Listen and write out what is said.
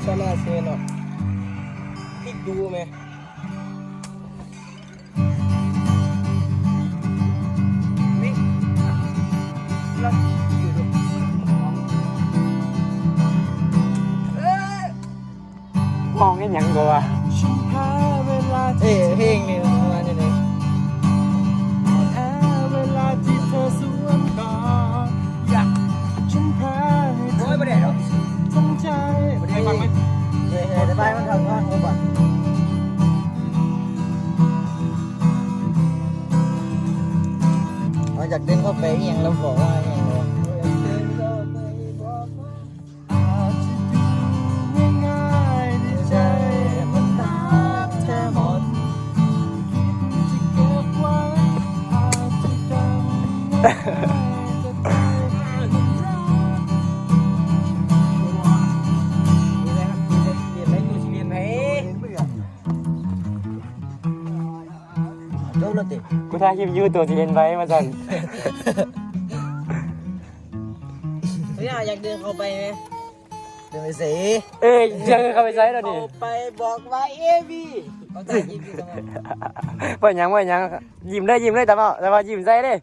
ชาลาเซนอพลิกดูไหมวิ่งลับอยู่ดูมองให้ยังกว่าเพลงนี่ประมาณนี้เลยเวลาที่เธอสวนต่ออยากฉันแพ้ให้เธอไม่ได้หรอกทั้งใจไม่ได้ฟังไหมแต่ไปมันทำท่อนเขาบ่อนเราจากเดินเข้าไปอย่างเราบอกว่าอย่างเรากูถ่ายคลิปยูตัวที่เห็นไว้มาสั่น พี่อยากเดินเข้าไปไหมเดินไปสิ เอ้ยยังเข้าไปใช้แล้วนี่ เข้าไปบอกว่าเอวีเขาจะยิ้มอยู่ทำไม เปิดยังยิ้มได้แต่ว่ายิ้มใส่เลย